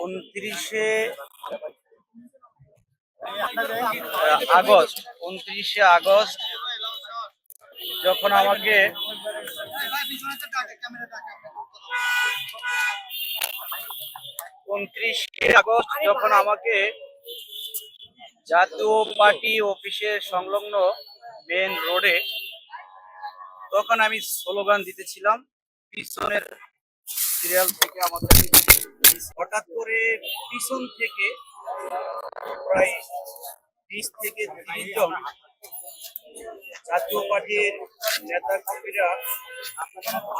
উনত্রিশে August 29শে August যখন আমাকে 29শে আগস্ট যখন আমাকে জাতীয় পার্টি অফিসের সংলগ্ন মেন রোডে তখন আমি স্লোগান দিতেছিলাম পিছনের সিরিয়াল থেকে আমাদের হঠাৎ করে পিছন থেকে প্রায় 20 থেকে 30 জন জাতীয় পার্টির নেতা কর্মীরা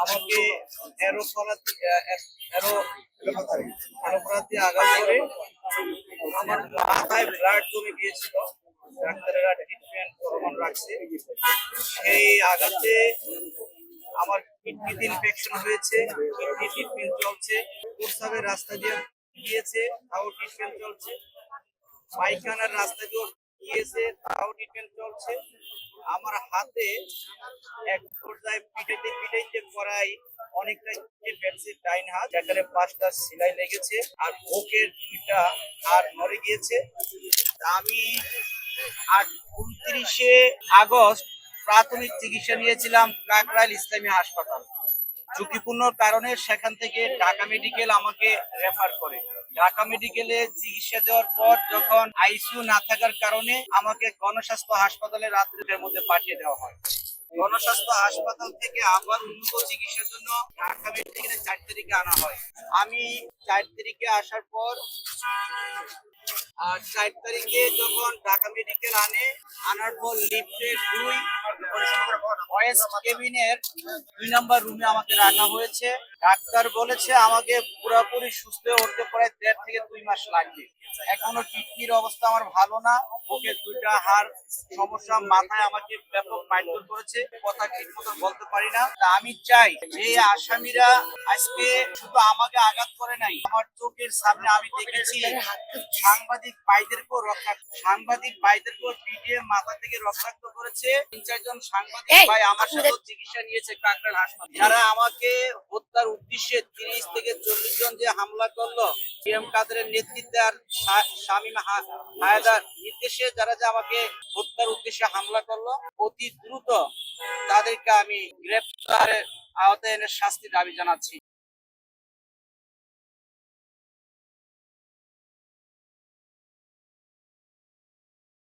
আমাকে এরোপ্রাতে আঘাত করে আমার মাথায় ব্লাড জমে গিয়েছিল। ডাক্তারেরা ট্রিটমেন্ট গ্রহণ রাখছে। সেই আঘাতে আমার কিডনিতে ইনফেকশন হয়েছে, কিডনি ট্রিটমেন্ট চলছে। প্রস্রাবের রাস্তা দিয়ে গিয়েছে, তাও ট্রিটমেন্ট চলছে। পায়খানার রাস্তা দিয়ে গিয়েছে, তাও ট্রিটমেন্ট চলছে। আমার হাতে এক পর্যায়ে পিটাইতে পিটাইতে পড়াই অনেকটা ফেটছে ডাইন হাত, যেখানে 5টা সেলাই লেগেছে আর বুকের 2টা হাড় নড়ে গিয়েছে। আমি 29শে আগস্ট প্রাথমিক চিকিৎসা নিয়েছিলাম কাকরাইল ইসলামী হাসপাতাল। ঝুঁকিপূর্ণ কারণে সেখান থেকে ঢাকা মেডিকেল আমাকে রেফার করে। ঢাকা মেডিকেলে চিকিৎসা দেওয়ার পর যখন আইসিইউ না থাকার কারণে আমাকে গণস্বাস্থ্য হাসপাতালে রাত্রির মধ্যে পাঠিয়ে দেওয়া হয়। গণস্বাস্থ্য হাসপাতাল থেকে আবার উন্নত চিকিৎসার জন্য ঢাকা মেডিকেলে 4 তারিখে আনা হয়। আমি 4 তারিখে আসার পর 4 তারিখে যখন ঢাকা মেডিকেল আনার পর লিফটের 2 ওয়েস্ট কেবিনের 2 নম্বর রুমে আমাকে রাখা হয়েছে। ডাক্তার বলেছে আমাকে পুরোপুরি সুস্থ হয়ে উঠতে প্রায় 1.5 থেকে 2 মাস লাগবে। এখনো কিডনির অবস্থা আমার ভালো না, বুকের 2টা হাড় সমস্যা, মাথায় আমাকে ব্যাপক মারধর করেছে, কথা ঠিক মতো বলতে পারি না। তা আমি চাই যে আসামিরা আজকে শুধু আমাকে আঘাত করে নাই, আমার চোখের সামনে আমি দেখেছি সাংবাদিক ভাইদেরকেও পিটিয়ে মাথা থেকে রক্তাক্ত করেছে। 3-4 জন সাংবাদিক ভাই আমার সাথে চিকিৎসা নিয়েছে কাকরাইল হাসপাতালে। যারা আমাকে হত্যার উদ্দেশ্যে 30 থেকে 40 জন যে হামলা করলো, এম কাদেরের নেতৃত্বে আর শামীম হায়দার নির্দেশে যারা যে আমাকে হত্যার উদ্দেশ্যে হামলা করলো, অতি দ্রুত তাদেরকে আমি গ্রেপ্তারের আওতায় এনে শাস্তি দাবি জানাচ্ছি।